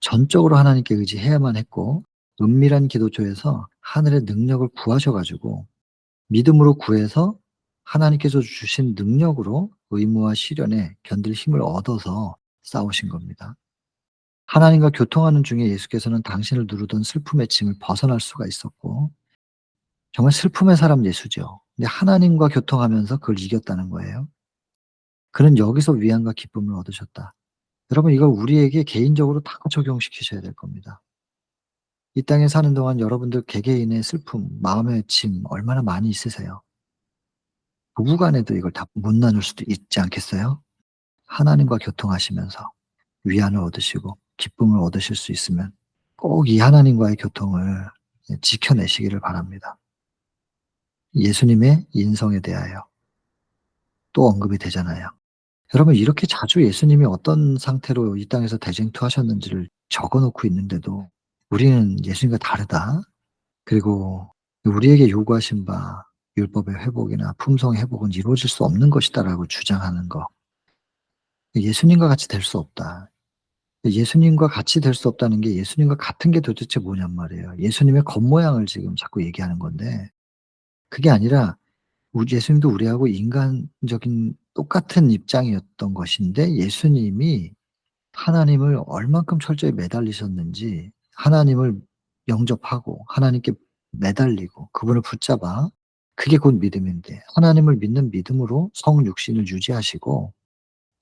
전적으로 하나님께 의지해야만 했고 은밀한 기도조에서 하늘의 능력을 구하셔 가지고 믿음으로 구해서 하나님께서 주신 능력으로 의무와 시련에 견딜 힘을 얻어서 싸우신 겁니다. 하나님과 교통하는 중에 예수께서는 당신을 누르던 슬픔의 짐을 벗어날 수가 있었고 정말 슬픔의 사람 예수죠. 근데 하나님과 교통하면서 그걸 이겼다는 거예요. 그는 여기서 위안과 기쁨을 얻으셨다. 여러분 이걸 우리에게 개인적으로 다 적용시키셔야 될 겁니다. 이 땅에 사는 동안 여러분들 개개인의 슬픔, 마음의 짐 얼마나 많이 있으세요? 부부 간에도 이걸 다 못 나눌 수도 있지 않겠어요? 하나님과 교통하시면서 위안을 얻으시고 기쁨을 얻으실 수 있으면 꼭 이 하나님과의 교통을 지켜내시기를 바랍니다. 예수님의 인성에 대하여 또 언급이 되잖아요. 여러분 이렇게 자주 예수님이 어떤 상태로 이 땅에서 대쟁투하셨는지를 적어 놓고 있는데도 우리는 예수님과 다르다. 그리고 우리에게 요구하신 바 율법의 회복이나 품성의 회복은 이루어질 수 없는 것이다라고 주장하는 거. 예수님과 같이 될 수 없다. 예수님과 같이 될 수 없다는 게 예수님과 같은 게 도대체 뭐냔 말이에요. 예수님의 겉모양을 지금 자꾸 얘기하는 건데 그게 아니라 예수님도 우리하고 인간적인 똑같은 입장이었던 것인데 예수님이 하나님을 얼만큼 철저히 매달리셨는지 하나님을 영접하고 하나님께 매달리고 그분을 붙잡아 그게 곧 믿음인데 하나님을 믿는 믿음으로 성육신을 유지하시고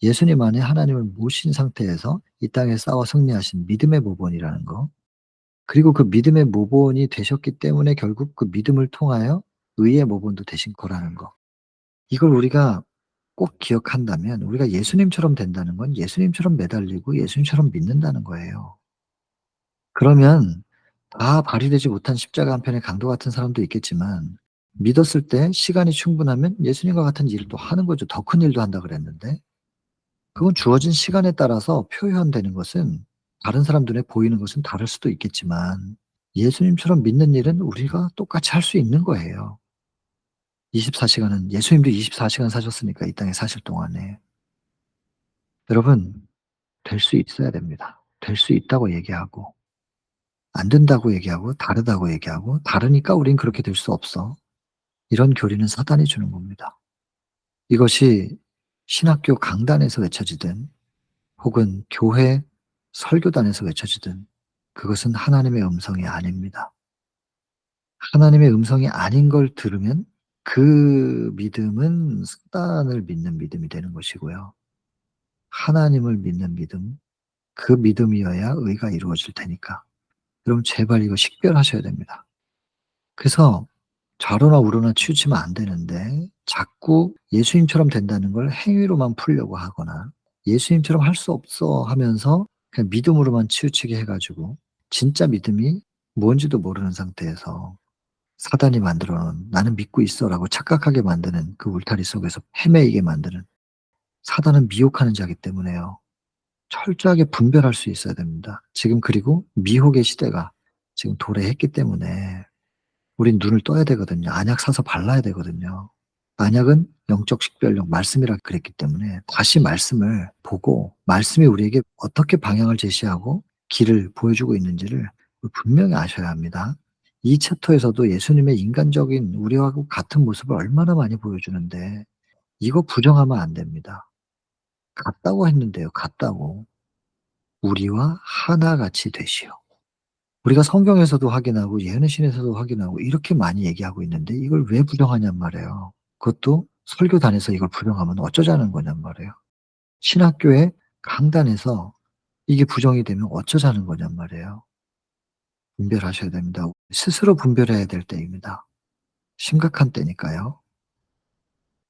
예수님 안에 하나님을 모신 상태에서 이 땅에 싸워 승리하신 믿음의 모본이라는 거. 그리고 그 믿음의 모본이 되셨기 때문에 결국 그 믿음을 통하여 의의 모본도 되신 거라는 거. 이걸 우리가 꼭 기억한다면 우리가 예수님처럼 된다는 건 예수님처럼 매달리고 예수님처럼 믿는다는 거예요. 그러면 다 발휘되지 못한 십자가 한 편의 강도 같은 사람도 있겠지만 믿었을 때 시간이 충분하면 예수님과 같은 일을 또 하는 거죠. 더 큰 일도 한다 그랬는데. 그건 주어진 시간에 따라서 표현되는 것은 다른 사람 눈에 보이는 것은 다를 수도 있겠지만 예수님처럼 믿는 일은 우리가 똑같이 할 수 있는 거예요. 24 시간은 예수님도 24 시간 사셨으니까 이 땅에 사실 동안에. 여러분 될 수 있어야 됩니다. 될 수 있다고 얘기하고 안 된다고 얘기하고 다르다고 얘기하고 "다르니까 우린 그렇게 될 수 없어." 이런 교리는 사단이 주는 겁니다. 이것이 신학교 강단에서 외쳐지든 혹은 교회 설교단에서 외쳐지든 그것은 하나님의 음성이 아닙니다. 하나님의 음성이 아닌 걸 들으면 그 믿음은 사단을 믿는 믿음이 되는 것이고요. 하나님을 믿는 믿음, 그 믿음이어야 의가 이루어질 테니까. 여러분 제발 이거 식별하셔야 됩니다. 그래서 좌로나 우로나 치우치면 안 되는데 자꾸 예수님처럼 된다는 걸 행위로만 풀려고 하거나 예수님처럼 할 수 없어 하면서 그냥 믿음으로만 치우치게 해 가지고 진짜 믿음이 뭔지도 모르는 상태에서 사단이 만들어 놓은 '나는 믿고 있어.'라고 착각하게 만드는 그 울타리 속에서 헤매이게 만드는 사단은 미혹하는 자이기 때문에요. 철저하게 분별할 수 있어야 됩니다. 지금 그리고 미혹의 시대가 지금 도래했기 때문에 우린 눈을 떠야 되거든요. 안약 사서 발라야 되거든요. 안약은 영적 식별력 말씀이라 그랬기 때문에 다시 말씀을 보고 말씀이 우리에게 어떻게 방향을 제시하고 길을 보여주고 있는지를 분명히 아셔야 합니다. 이 챕터에서도 예수님의 인간적인 우리하고 같은 모습을 얼마나 많이 보여주는데 이거 부정하면 안 됩니다. 같다고 했는데요. 같다고. "우리와 하나같이 되시오." 우리가 성경에서도 확인하고 예언의 신에서도 확인하고 이렇게 많이 얘기하고 있는데 이걸 왜 부정하냔 말이에요. 그것도 설교단에서 이걸 부정하면 어쩌자는 거냔 말이에요. 신학교의 강단에서 이게 부정이 되면 어쩌자는 거냔 말이에요. 분별하셔야 됩니다. 스스로 분별해야 될 때입니다. 심각한 때니까요.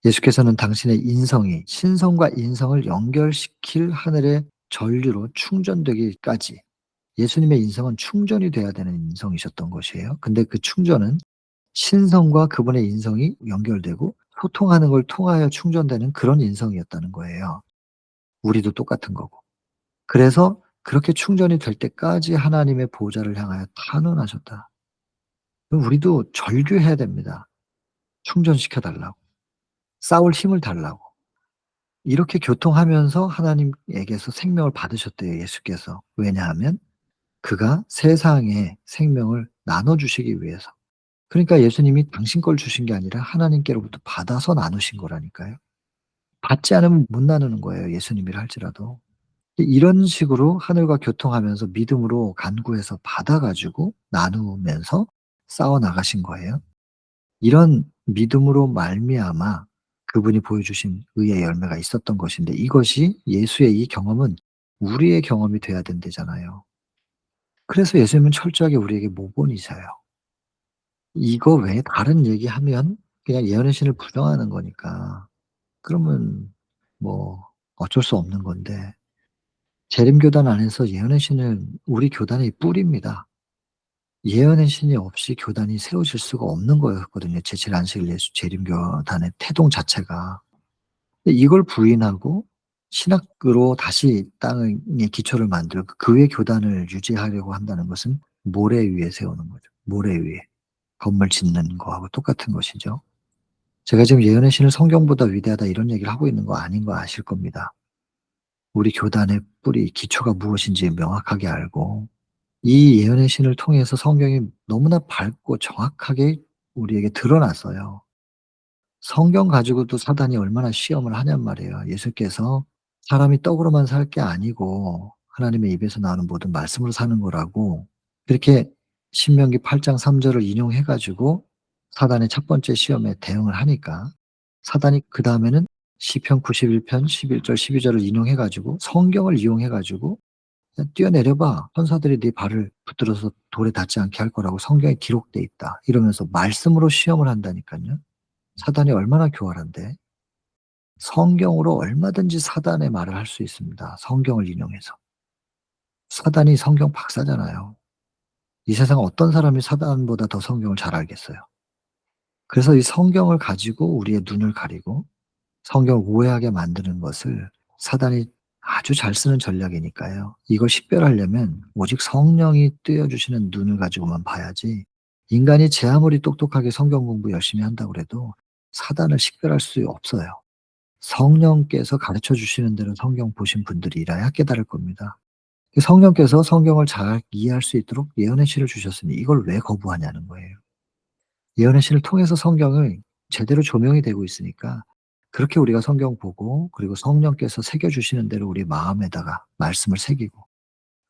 예수께서는 당신의 인성이 신성과 인성을 연결시킬 하늘의 전류로 충전되기까지 예수님의 인성은 충전이 돼야 되는 인성이셨던 것이에요. 근데 그 충전은 신성과 그분의 인성이 연결되고 소통하는 걸 통하여 충전되는 그런 인성이었다는 거예요. 우리도 똑같은 거고. 그래서 그렇게 충전이 될 때까지 하나님의 보좌를 향하여 탄원하셨다. 그럼 우리도 절규해야 됩니다. 충전시켜 달라고. 싸울 힘을 달라고. 이렇게 교통하면서 하나님에게서 생명을 받으셨대요, 예수께서. 왜냐하면 그가 세상에 생명을 나눠 주시기 위해서. 그러니까 예수님이 당신 걸 주신 게 아니라 하나님께로부터 받아서 나누신 거라니까요. 받지 않으면 못 나누는 거예요, 예수님이라 할지라도. 이런 식으로 하늘과 교통하면서 믿음으로 간구해서 받아 가지고 나누면서 싸워 나가신 거예요. 이런 믿음으로 말미암아 그분이 보여주신 의의 열매가 있었던 것인데, 이것이 예수의 이 경험은 우리의 경험이 돼야 된대잖아요. 그래서 예수님은 철저하게 우리에게 모본이세요. 이거 외에 다른 얘기하면 그냥 예언의 신을 부정하는 거니까. 그러면 뭐 어쩔 수 없는 건데, 재림교단 안에서 예언의 신은 우리 교단의 뿌리입니다. 예언의 신이 없이 교단이 세워질 수가 없는 거였거든요, 제7 안식일 예수 재림교단의 태동 자체가. 근데 이걸 부인하고 신학으로 다시 땅의 기초를 만들고 그 위에 교단을 유지하려고 한다는 것은 모래 위에 세우는 거죠. 모래 위에. 건물 짓는 거하고 똑같은 것이죠. 제가 지금 예언의 신을 성경보다 위대하다 이런 얘기를 하고 있는 거 아닌 거 아실 겁니다. 우리 교단의 뿌리, 기초가 무엇인지 명확하게 알고, 이 예언의 신을 통해서 성경이 너무나 밝고 정확하게 우리에게 드러났어요. 성경 가지고도 사단이 얼마나 시험을 하냔 말이에요. 예수께서 사람이 떡으로만 살 게 아니고 하나님의 입에서 나오는 모든 말씀으로 사는 거라고, 그렇게 신명기 8장 3 절을 인용해 가지고 사단의 첫 번째 시험에 대응을 하니까, 사단이 그다음에는 시편 91편 11절 12 절을 인용해 가지고 성경을 이용해 가지고 "야 뛰어내려 봐. 천사들이 네 발을 붙들어서 돌에 닿지 않게 할 거라고 성경에 기록돼 있다." 이러면서 말씀으로 시험을 한다니깐요. 사단이 얼마나 교활한데. 성경으로 얼마든지 사단의 말을 할 수 있습니다, 성경을 인용해서. 사단이 성경 박사잖아요. 이 세상 어떤 사람이 사단보다 더 성경을 잘 알겠어요. 그래서 이 성경을 가지고 우리의 눈을 가리고 성경을 오해하게 만드는 것을 사단이 아주 잘 쓰는 전략이니까요. 이걸 식별하려면 오직 성령이 뜨여 주시는 눈을 가지고만 봐야지, 인간이 제 아무리 똑똑하게 성경 공부 열심히 한다고 그래도 사단을 식별할 수 없어요. 성령께서 가르쳐 주시는 대로 성경 보신 분들이라야 깨달을 겁니다. 그 성령께서 성경을 잘 이해할 수 있도록 예언의 실을 주셨으니 이걸 왜 거부하냐는 거예요. 예언의 실을 통해서 성경을 제대로 조명이 되고 있으니까, 그렇게 우리가 성경 보고 그리고 성령께서 새겨 주시는 대로 우리 마음에다가 말씀을 새기고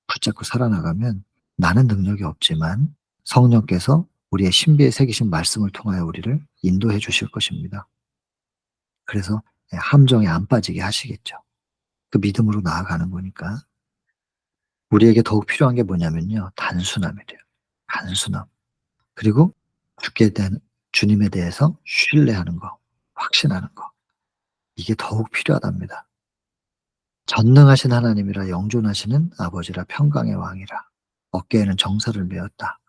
붙잡고 살아나가면, 나는 능력이 없지만 성령께서 우리의 신비에 새기신 말씀을 통하여 우리를 인도해 주실 것입니다. 그래서 함정에 안 빠지게 하시겠죠. 그 믿음으로 나아가는 거니까. 우리에게 더욱 필요한 게 뭐냐면요, 단순함이래요. 단순함. 그리고 주께 대한 주님에 대해서 신뢰하는 거, 확신하는 거. 이게 더욱 필요하답니다. 전능하신 하나님이라 영존하시는 아버지라 평강의 왕이라 어깨에는 정사를 메었다.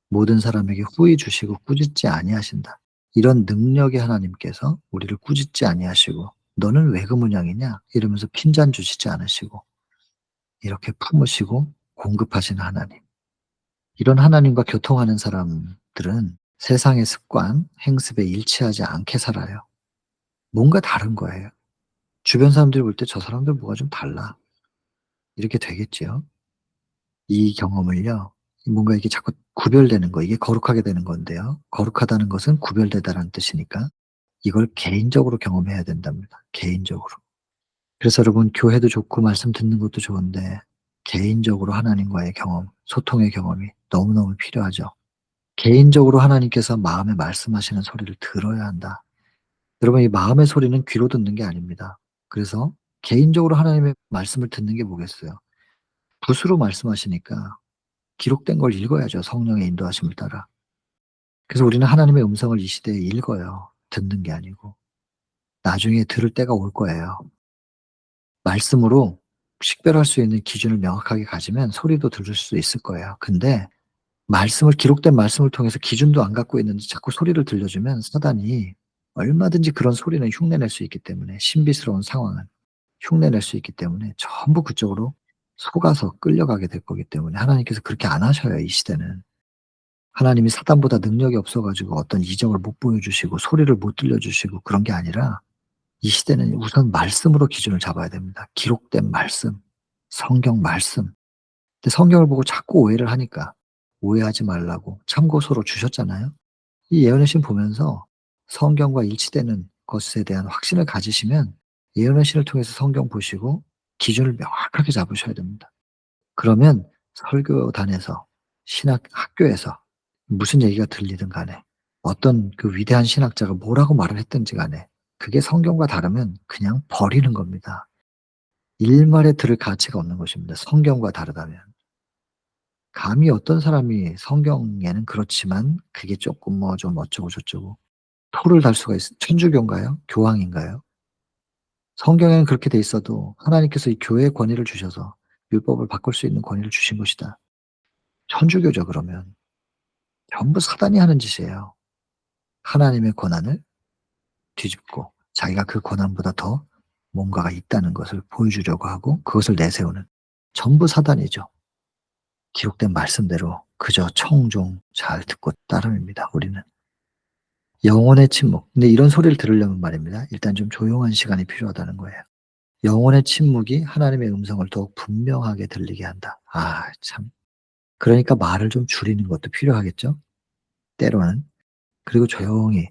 모든 사람에게 후히 주시고 꾸짖지 아니하신다. 이런 능력의 하나님께서 우리를 꾸짖지 아니하시고 "너는 왜 그 모양이냐?" 이러면서 핀잔 주시지 않으시고 이렇게 품으시고 공급하시는 하나님. 이런 하나님과 교통하는 사람들은 세상의 습관, 행습에 일치하지 않게 살아요. 뭔가 다른 거예요. 주변 사람들이 볼 때 '저 사람들 뭐가 좀 달라.' 이렇게 되겠지요. 이 경험을요, 뭔가 이게 자꾸 구별되는 거, 이게 거룩하게 되는 건데요. 거룩하다는 것은 구별되다라는 뜻이니까 이걸 개인적으로 경험해야 된답니다, 개인적으로. 그래서 여러분, 교회도 좋고 말씀 듣는 것도 좋은데 개인적으로 하나님과의 경험, 소통의 경험이 너무너무 필요하죠. 개인적으로 하나님께서 마음에 말씀하시는 소리를 들어야 한다. 여러분, 이 마음의 소리는 귀로 듣는 게 아닙니다. 그래서 개인적으로 하나님의 말씀을 듣는 게 뭐겠어요. 붓으로 말씀하시니까 기록된 걸 읽어야죠, 성령의 인도하심을 따라. 그래서 우리는 하나님의 음성을 이 시대에 읽어요, 듣는 게 아니고. 나중에 들을 때가 올 거예요. 말씀으로 식별할 수 있는 기준을 명확하게 가지면 소리도 들을 수 있을 거예요. 근데 말씀을, 기록된 말씀을 통해서 기준도 안 갖고 있는데 자꾸 소리를 들려주면 사단이 얼마든지 그런 소리는 흉내낼 수 있기 때문에, 신비스러운 상황은 흉내낼 수 있기 때문에 전부 그쪽으로 속아서 끌려가게 될 거기 때문에, 하나님께서 그렇게 안 하셔요, 이 시대는. 하나님이 사단보다 능력이 없어 가지고 어떤 이적을 못 보여주시고 소리를 못 들려주시고 그런 게 아니라, 이 시대는 우선 말씀으로 기준을 잡아야 됩니다. 기록된 말씀, 성경 말씀. 근데 성경을 보고 자꾸 오해를 하니까 오해하지 말라고 참고서로 주셨잖아요. 이 예언의 신 보면서 성경과 일치되는 것에 대한 확신을 가지시면 예언의 신을 통해서 성경 보시고 기준을 명확하게 잡으셔야 됩니다. 그러면 설교단에서 신학 학교에서 무슨 얘기가 들리든 간에 어떤 그 위대한 신학자가 뭐라고 말을 했든지 간에 그게 성경과 다르면 그냥 버리는 겁니다. 일말에 들을 가치가 없는 것입니다, 성경과 다르다면. 감히 어떤 사람이 성경에는 그렇지만 그게 쪼끔 뭐 좀 어쩌고 저쩌고 토를 달 수가 천주교인가요? 교황인가요? 성경에는 그렇게 돼 있어도 하나님께서 이 교회에 권위를 주셔서 율법을 바꿀 수 있는 권위를 주신 것이다. 천주교죠 그러면. 전부 사단이 하는 짓이에요. 하나님의 권한을 뒤집고 자기가 그 권한보다 더 뭔가가 있다는 것을 보여주려고 하고 그것을 내세우는, 전부 사단이죠. 기록된 말씀대로 그저 청종 잘 듣고 따름입니다, 우리는. 영혼의 침묵. 근데 이런 소리를 들으려면 말입니다, 일단 좀 조용한 시간이 필요하다는 거예요. 영혼의 침묵이 하나님의 음성을 더욱 분명하게 들리게 한다. 아 참. 그러니까 말을 좀 줄이는 것도 필요하겠죠? 때로는. 그리고 조용히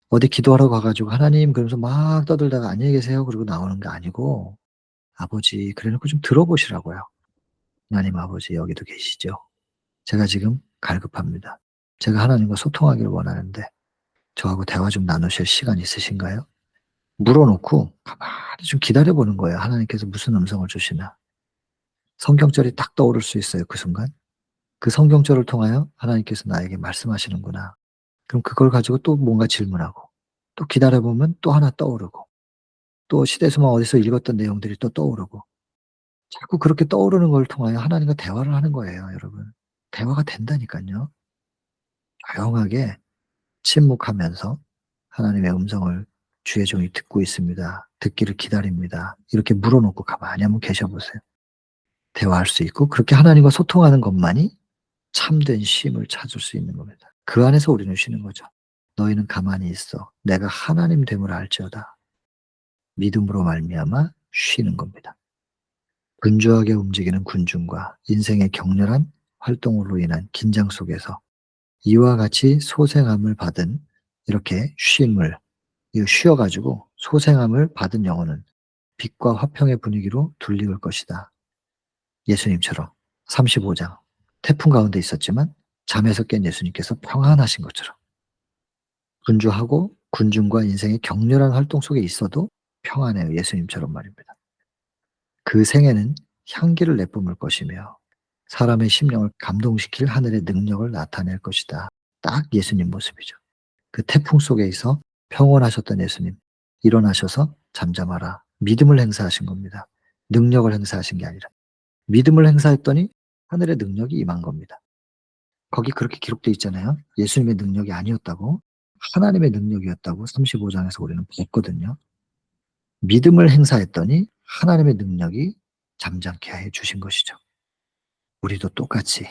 어디 기도하러 가 가지고 "하나님." 그러면서 막 떠들다가 "안녕히 계세요." 그러고 나오는 게 아니고 "아버지." 그래 놓고 좀 들어보시라고요. "하나님 아버지 여기도 계시죠? 제가 지금 갈급합니다. 제가 하나님과 소통하기를 원하는데 저하고 대화 좀 나누실 시간 있으신가요?" 물어 놓고 가만히 좀 기다려 보는 거예요, 하나님께서 무슨 음성을 주시나. 성경절이 딱 떠오를 수 있어요, 그 순간. 그 성경절을 통하여 '하나님께서 나에게 말씀하시는구나.' 그럼 그걸 가지고 또 뭔가 질문하고 또 기다려 보면 또 하나 떠오르고 또 시대수만 어디서 읽었던 내용들이 또 떠오르고 자꾸 그렇게 떠오르는 걸 통하여 하나님과 대화를 하는 거예요, 여러분. 대화가 된다니깐요. 조용하게 침묵하면서 하나님의 음성을 주의 종이 듣고 있습니다. 듣기를 기다립니다. 이렇게 물어 놓고 가만히 한번 계셔 보세요. 대화할 수 있고 그렇게 하나님과 소통하는 것만이 참된 쉼을 찾을 수 있는 겁니다. 그 안에서 우리는 쉬는 거죠. "너희는 가만히 있어. 내가 하나님 됨을 알지어다." 믿음으로 말미암아 쉬는 겁니다. 분주하게 움직이는 군중과 인생의 격렬한 활동으로 인한 긴장 속에서 이와 같이 소생함을 받은, 이렇게 쉼을 쉬어 가지고 소생함을 받은 영혼은 빛과 화평의 분위기로 둘리을 것이다. 예수님처럼 35장 태풍 가운데 있었지만 잠에서 깬 예수님께서 평안하신 것처럼 분주하고 군중과 인생의 격렬한 활동 속에 있어도 평안해요, 예수님처럼 말입니다. 그 생애는 향기를 내뿜을 것이며 사람의 심령을 감동시킬 하늘의 능력을 나타낼 것이다. 딱 예수님 모습이죠. 그 태풍 속에서 평온하셨던 예수님, 일어나셔서 잠잠하라. 믿음을 행사하신 겁니다. 능력을 행사하신 게 아니라. 믿음을 행사했더니 하늘의 능력이 임한 겁니다. 거기 그렇게 기록되어 있잖아요. 예수님의 능력이 아니었다고, 하나님의 능력이었다고 35 장에서 우리는 봤거든요. 믿음을 행사했더니 하나님의 능력이 잠잠케 해 주신 것이죠. 우리도 똑같이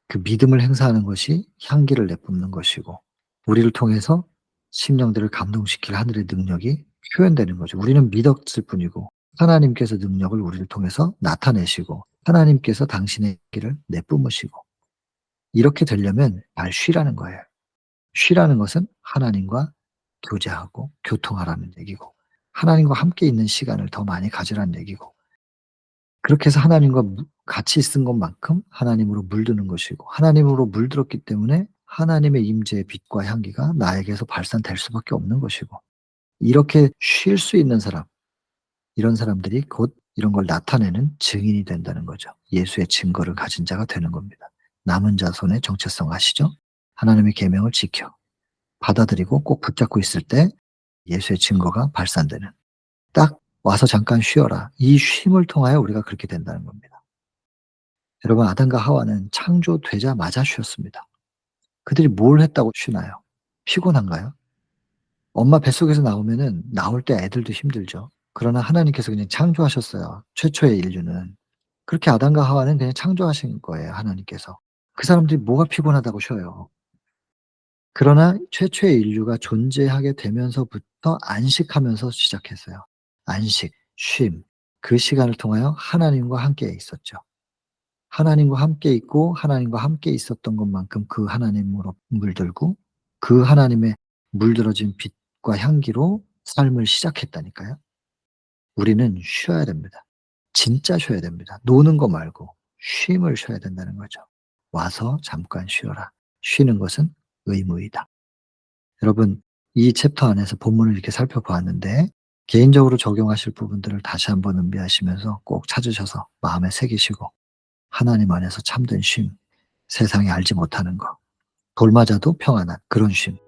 그 믿음을 행사하는 것이 향기를 내뿜는 것이고 우리를 통해서 심령들을 감동시킬 하늘의 능력이 표현되는 거죠. 우리는 믿었을 뿐이고 하나님께서 능력을 우리를 통해서 나타내시고 하나님께서 당신의 길을 내뿜으시고, 이렇게 되려면 잘 쉬라는 거예요. 쉬라는 것은 하나님과 교제하고 교통하라는 얘기고 하나님과 함께 있는 시간을 더 많이 가지라는 얘기고, 그렇게 해서 하나님과 같이 있은 것만큼 하나님으로 물드는 것이고 하나님으로 물들었기 때문에 하나님의 임재의 빛과 향기가 나에게서 발산될 수밖에 없는 것이고, 이렇게 쉴 수 있는 사람, 이런 사람들이 곧 이런 걸 나타내는 증인이 된다는 거죠. 예수의 증거를 가진 자가 되는 겁니다. 남은 자손의 정체성 아시죠? 하나님의 계명을 지켜 받아들이고 꼭 붙잡고 있을 때 예수의 증거가 발산되는, 딱 와서 잠깐 쉬어라. 이 쉼을 통하여 우리가 그렇게 된다는 겁니다. 여러분, 아담과 하와는 창조되자마자 쉬었습니다. 그들이 뭘 했다고 쉬나요? 피곤한가요? 엄마 뱃속에서 나오면은 나올 때 애들도 힘들죠. 그러나 하나님께서 그냥 창조하셨어요, 최초의 인류는. 그렇게 아담과 하와는 그냥 창조하신 거예요, 하나님께서. 그 사람들이 뭐가 피곤하다고 쉬어요. 그러나 최초의 인류가 존재하게 되면서부터 안식하면서 시작했어요. 안식, 쉼. 그 시간을 통하여 하나님과 함께 있었죠. 하나님과 함께 있고 하나님과 함께 있었던 것만큼 그 하나님으로 물들고 그 하나님의 물들어진 빛과 향기로 삶을 시작했다니까요. 우리는 쉬어야 됩니다. 진짜 쉬어야 됩니다. 노는 거 말고 쉼을 쉬어야 된다는 거죠. "와서 잠깐 쉬어라. 쉬는 것은 의무이다." 여러분, 이 챕터 안에서 본문을 이렇게 살펴보았는데 개인적으로 적용하실 부분들을 다시 한번 음미하시면서 꼭 찾으셔서 마음에 새기시고 하나님 안에서 참된 쉼, 세상이 알지 못하는 거, 돌맞아도 평안한 그런 쉼,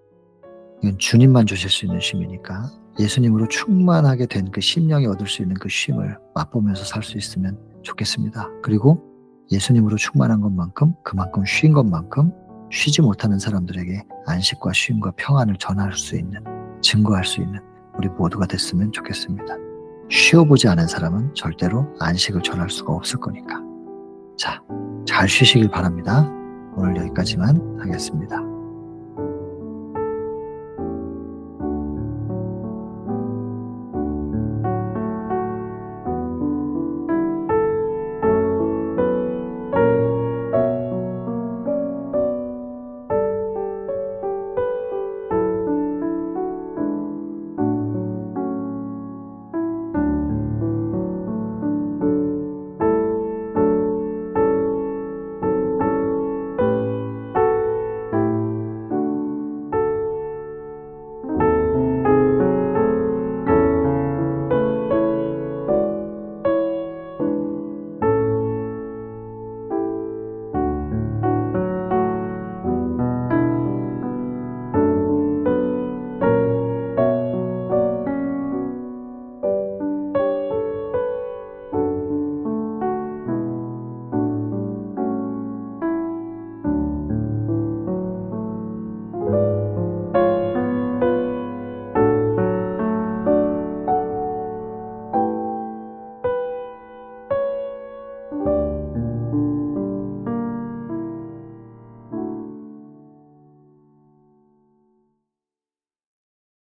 이건 주님만 주실 수 있는 쉼이니까 예수님으로 충만하게 된 그 심령이 얻을 수 있는 그 쉼을 맛보면서 살 수 있으면 좋겠습니다. 그리고 예수님으로 충만한 것만큼 그만큼 쉰 것만큼 쉬지 못하는 사람들에게 안식과 쉼과 평안을 전할 수 있는, 증거할 수 있는 우리 모두가 됐으면 좋겠습니다. 쉬어보지 않은 사람은 절대로 안식을 전할 수가 없을 거니까. 자, 잘 쉬시길 바랍니다. 오늘 여기까지만 하겠습니다.